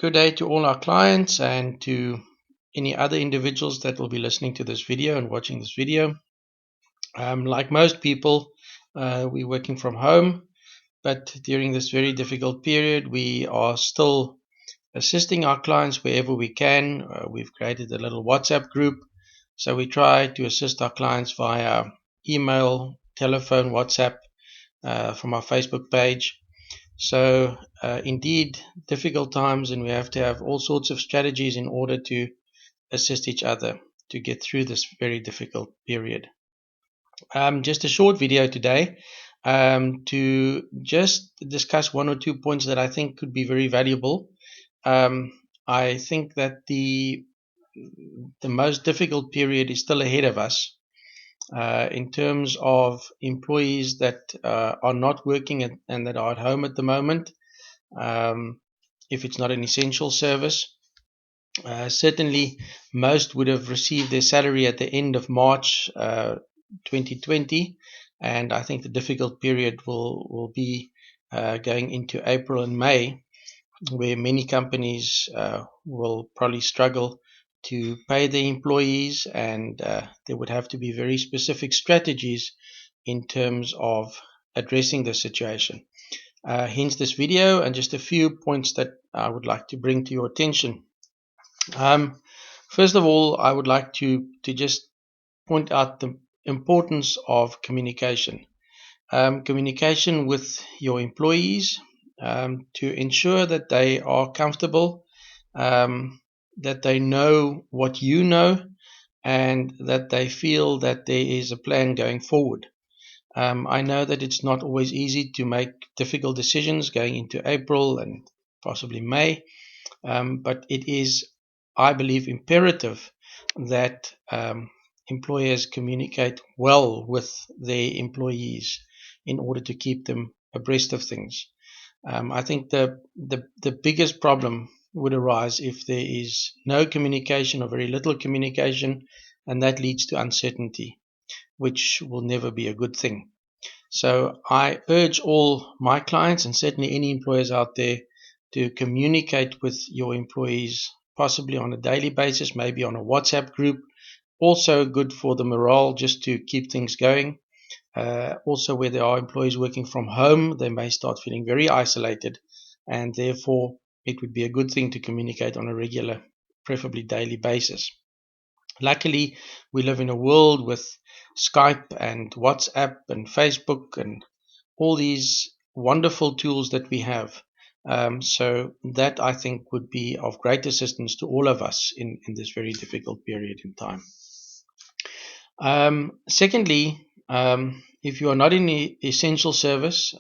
Good day to all our clients and to any other individuals that will be listening to this video and watching this video. Like most people, we're working from home, but during this very difficult period, we are still assisting our clients wherever we can. We've created a little WhatsApp group, so we try to assist our clients via email, telephone, WhatsApp, from our Facebook page. So indeed, difficult times, and we have to have all sorts of strategies in order to assist each other to get through this very difficult period. Just a short video today to just discuss one or two points that I think could be very valuable. I think that the most difficult period is still ahead of us. In terms of employees that are not working and that are at home at the moment, if it's not an essential service. Certainly, most would have received their salary at the end of March 2020, and I think the difficult period will be going into April and May, where many companies will probably struggle to pay their employees, and there would have to be very specific strategies in terms of addressing the situation. Hence this video and just a few points that I would like to bring to your attention. First of all, I would like to just point out the importance of communication. Communication with your employees to ensure that they are comfortable, that they know what you know, and that they feel that there is a plan going forward. I know that it's not always easy to make difficult decisions going into April and possibly May, but it is, I believe, imperative that employers communicate well with their employees in order to keep them abreast of things. I think the biggest problem would arise if there is no communication or very little communication, and that leads to uncertainty, which will never be a good thing. So I urge all my clients, and certainly any employers out there, to communicate with your employees, possibly on a daily basis, maybe on a WhatsApp group. Also good for the morale, just to keep things going. Also, where there are employees working from home, they may start feeling very isolated, and therefore it would be a good thing to communicate on a regular, preferably daily basis. Luckily, we live in a world with Skype and WhatsApp and Facebook and all these wonderful tools that we have. So that, I think, would be of great assistance to all of us in this very difficult period in time. Secondly, if you are not in the essential service,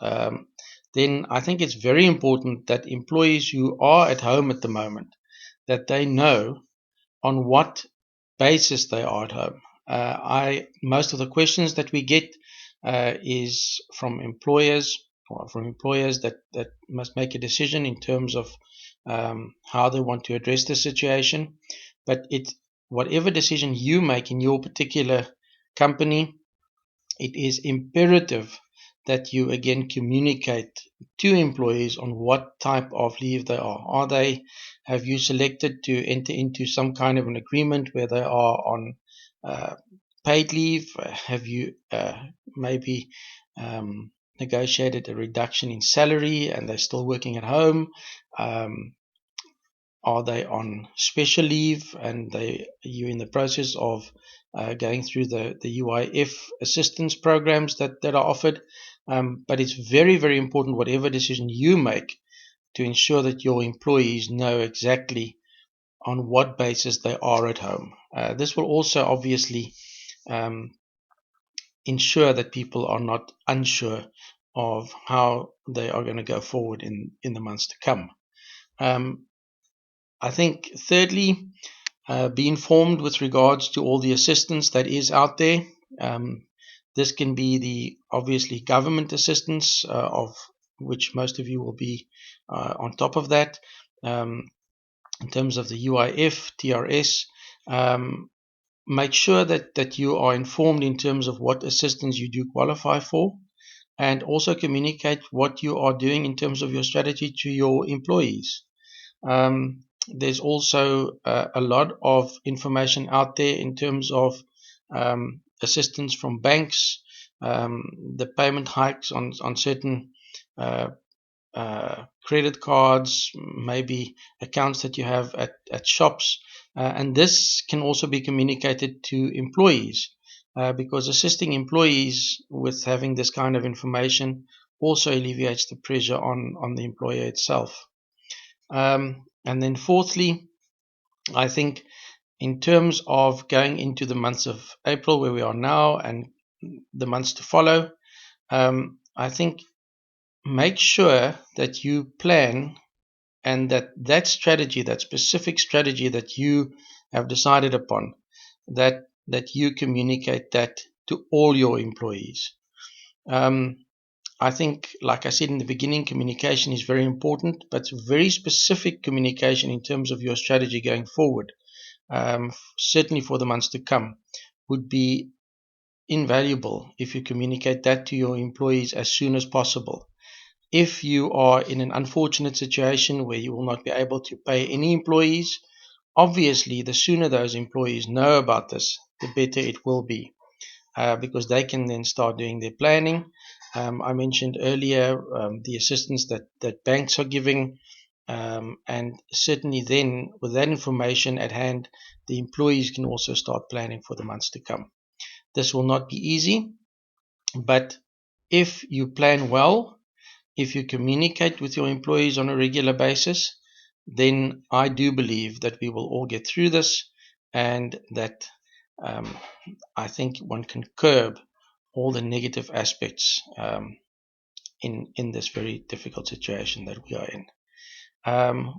then I think it's very important that employees who are at home at the moment, that they know on what basis they are at home. Most of the questions that we get is from employers that must make a decision in terms of how they want to address the situation. But whatever decision you make in your particular company, it is imperative that you again communicate to employees on what type of leave they are. Have you selected to enter into some kind of an agreement where they are on paid leave? Have you maybe negotiated a reduction in salary and they're still working at home? Are they on special leave and you're in the process of going through the UIF assistance programs that are offered? But it's very, very important, whatever decision you make, to ensure that your employees know exactly on what basis they are at home. This will also obviously ensure that people are not unsure of how they are going to go forward in the months to come. I think thirdly, be informed with regards to all the assistance that is out there. This can be the obviously government assistance, of which most of you will be on top of that. In terms of the UIF, TRS, make sure that you are informed in terms of what assistance you do qualify for, and also communicate what you are doing in terms of your strategy to your employees. There's also a lot of information out there in terms of assistance from banks, the payment hikes on certain uh, credit cards, maybe accounts that you have at shops. And this can also be communicated to employees because assisting employees with having this kind of information also alleviates the pressure on the employer itself. And then fourthly, I think in terms of going into the months of April, where we are now, and the months to follow, I think make sure that you plan and that strategy, that specific strategy that you have decided upon, that you communicate that to all your employees. I think, like I said in the beginning, communication is very important, but very specific communication in terms of your strategy going forward, certainly for the months to come, would be invaluable if you communicate that to your employees as soon as possible. If you are in an unfortunate situation where you will not be able to pay any employees, obviously the sooner those employees know about this, the better it will be, because they can then start doing their planning. I mentioned earlier the assistance that banks are giving, and certainly then with that information at hand, the employees can also start planning for the months to come. This will not be easy, but if you plan well, if you communicate with your employees on a regular basis, then I do believe that we will all get through this, and that um, I think one can curb all the negative aspects in this very difficult situation that we are in.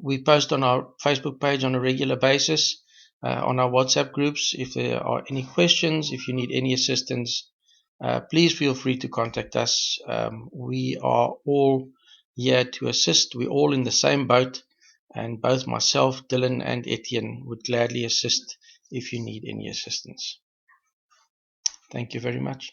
We post on our Facebook page on a regular basis, on our WhatsApp groups. If there are any questions, if you need any assistance, please feel free to contact us. We are all here to assist. We're all in the same boat, and both myself, Dylan, and Etienne would gladly assist if you need any assistance. Thank you very much.